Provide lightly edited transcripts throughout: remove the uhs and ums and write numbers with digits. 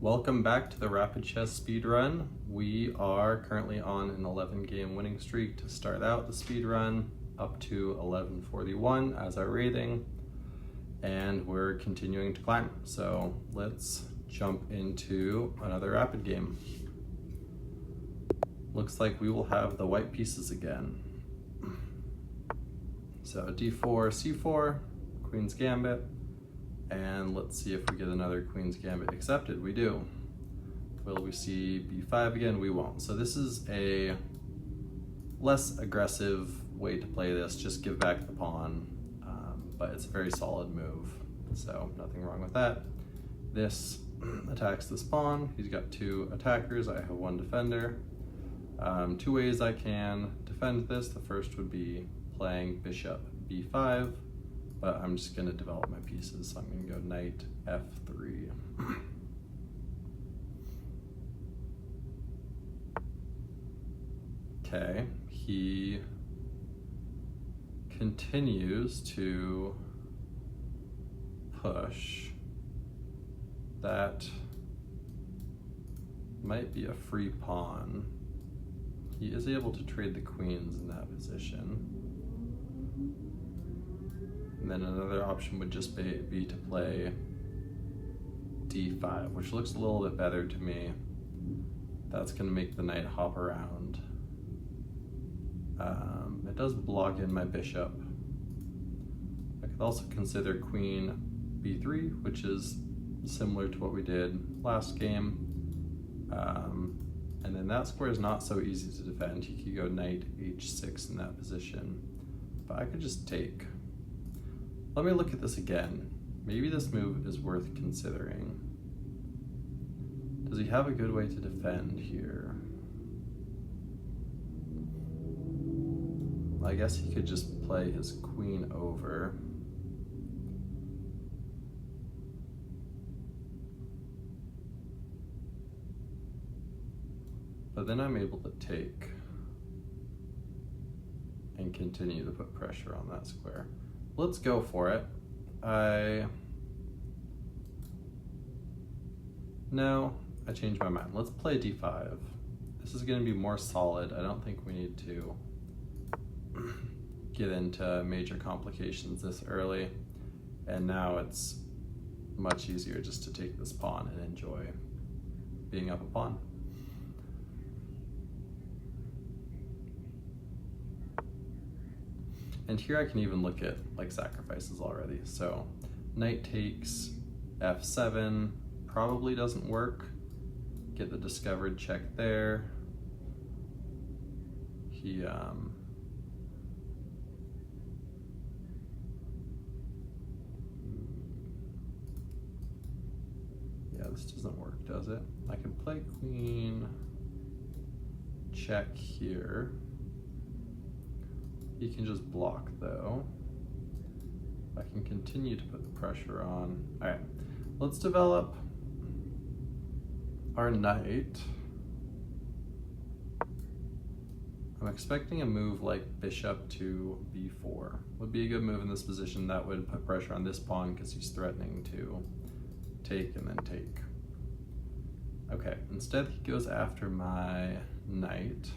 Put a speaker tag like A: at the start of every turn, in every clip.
A: Welcome back to the Rapid Chess Speedrun. We are currently on an 11-game winning streak to start out the speedrun, up to 1141 as our rating, and we're continuing to climb. So let's jump into another rapid game. Looks like we will have the white pieces again. So d4, c4, queen's gambit, and let's see if we get another queen's gambit accepted. We do. Will we see b5 again? We won't. So this is a less aggressive way to play this, just give back the pawn, but it's a very solid move, so nothing wrong with that. This attacks this pawn. He's got two attackers, I have one defender. Two ways I can defend this. The first would be playing bishop b5, but I'm just going to develop my pieces, so I'm going to go knight f3. Okay, he continues to push. That might be a free pawn. He is able to trade the queens in that position. And then another option would just be to play d5, which looks a little bit better to me. That's going to make the knight hop around. It does block in my bishop. I could also consider queen b3, which is similar to what we did last game. And then that square is not so easy to defend. He could go knight h6 in that position, but I could just take. Let me look at this again. Maybe this move is worth considering. Does he have a good way to defend here? I guess he could just play his queen over. But then I'm able to take and continue to put pressure on that square. Let's go for it. No, I changed my mind. Let's play d5. This is going to be more solid. I don't think we need to get into major complications this early. And now it's much easier just to take this pawn and enjoy being up a pawn. And here I can even look at like sacrifices already. So knight takes f7 probably doesn't work. Get the discovered check there. He yeah, this doesn't work, does it? I can play queen check here. He can just block though. I can continue to put the pressure on. All right, let's develop our knight. I'm expecting a move like bishop to b4. Would be a good move in this position. That would put pressure on this pawn because he's threatening to take and then take. Okay, instead he goes after my knight.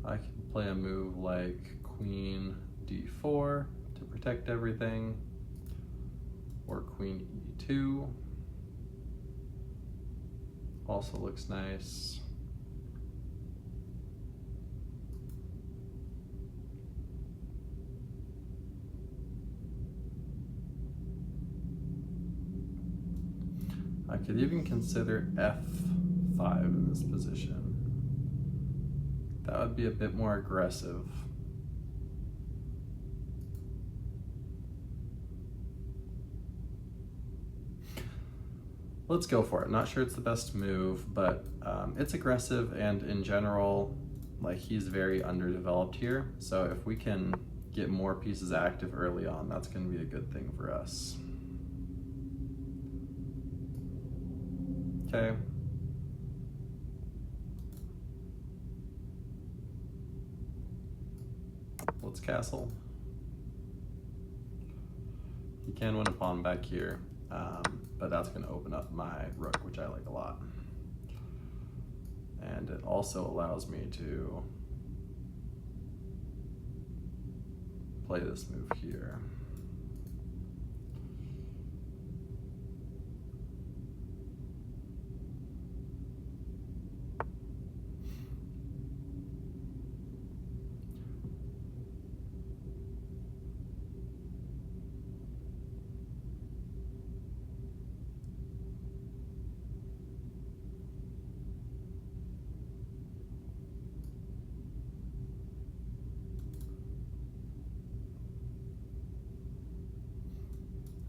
A: I can play a move like queen d4 to protect everything, or queen e2. Also looks nice. I could even consider f5 in this position. That would be a bit more aggressive. Let's go for it. Not sure it's the best move, but it's aggressive, and in general, like, he's very underdeveloped here. So if we can get more pieces active early on, that's going to be a good thing for us. Okay. Let's castle. can win a pawn back here, but that's going to open up my rook, which I like a lot. And it also allows me to play this move here.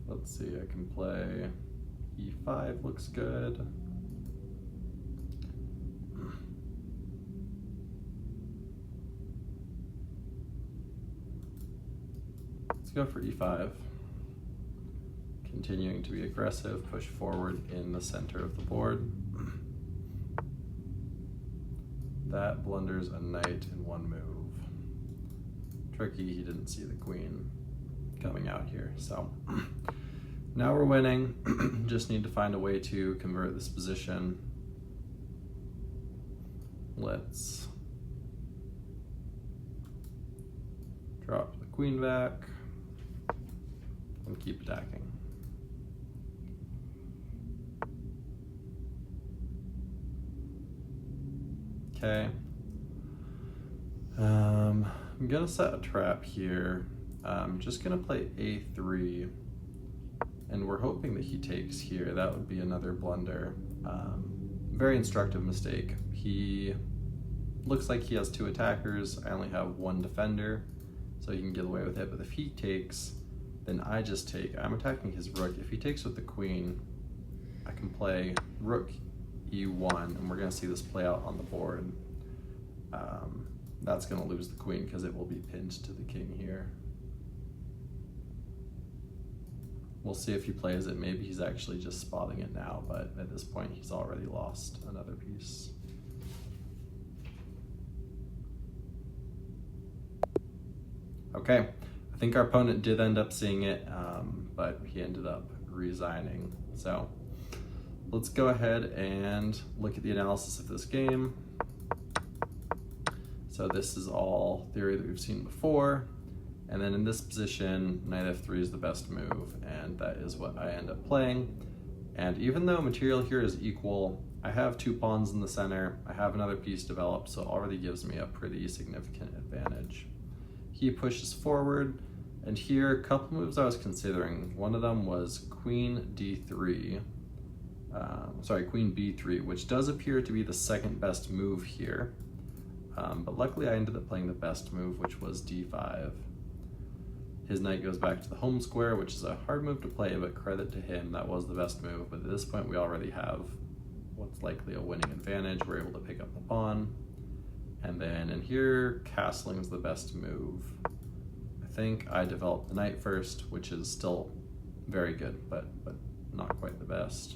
A: Let's see, I can play e5, looks good. Let's go for e5. Continuing to be aggressive, push forward in the center of the board. That blunders a knight in one move. Tricky, he didn't see the queen coming out here, so now we're winning. Just need to find a way to convert this position. Let's drop the queen back and keep attacking. Okay. I'm gonna set a trap here. I'm just gonna play a3, and we're hoping that he takes here. That would be another blunder. Very instructive mistake. He looks like he has two attackers. I only have one defender, so he can get away with it. But if he takes, then I just take. I'm attacking his rook. If he takes with the queen, I can play rook e1, and we're gonna see this play out on the board. That's gonna lose the queen because it will be pinned to the king here. We'll see if he plays it. Maybe he's actually just spotting it now, but at this point he's already lost another piece. Okay, I think our opponent did end up seeing it, but he ended up resigning. So let's go ahead and look at the analysis of this game. So this is all theory that we've seen before. And then in this position, knight f3 is the best move, and that is what I end up playing. And even though material here is equal, I have two pawns in the center, I have another piece developed, so it already gives me a pretty significant advantage. He pushes forward, and here, a couple moves I was considering. One of them was queen d3, queen b3, which does appear to be the second best move here. But luckily I ended up playing the best move, which was d5. His knight goes back to the home square, which is a hard move to play, but credit to him, that was the best move. But at this point, we already have what's likely a winning advantage. We're able to pick up the pawn. And then in here, castling is the best move. I think I developed the knight first, which is still very good, but not quite the best.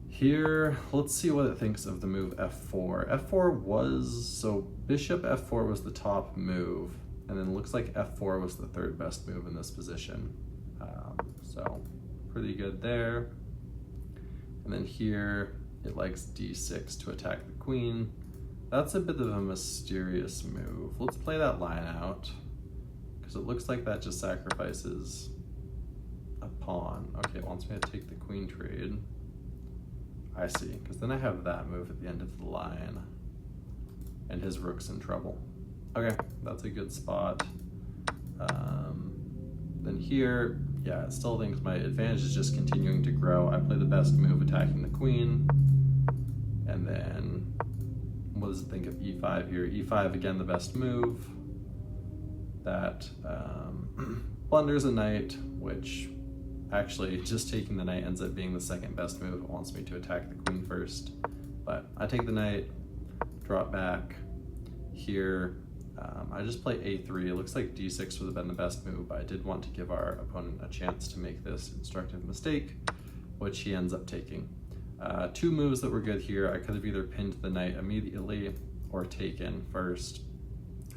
A: Here, let's see what it thinks of the move f4. So bishop f4 was the top move, and then it looks like f4 was the third best move in this position. So pretty good there. And then here, it likes d6 to attack the queen. That's a bit of a mysterious move. Let's play that line out, because it looks like that just sacrifices a pawn. Okay, it wants me to take the queen trade. I see, because then I have that move at the end of the line, and his rook's in trouble. Okay, that's a good spot. Then here, yeah, it still thinks my advantage is just continuing to grow. I play the best move, attacking the queen, and then what does it think of e5 here? e5, again, the best move. That blunders a knight, which actually just taking the knight ends up being the second best move. It wants me to attack the queen first, but I take the knight, drop back. Here, I just play a3. It looks like d6 would have been the best move, but I did want to give our opponent a chance to make this instructive mistake, which he ends up taking. Two moves that were good here. I could have either pinned the knight immediately or taken first.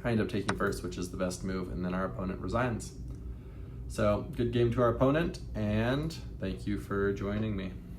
A: I end up taking first, which is the best move, and then our opponent resigns. So good game to our opponent, and thank you for joining me.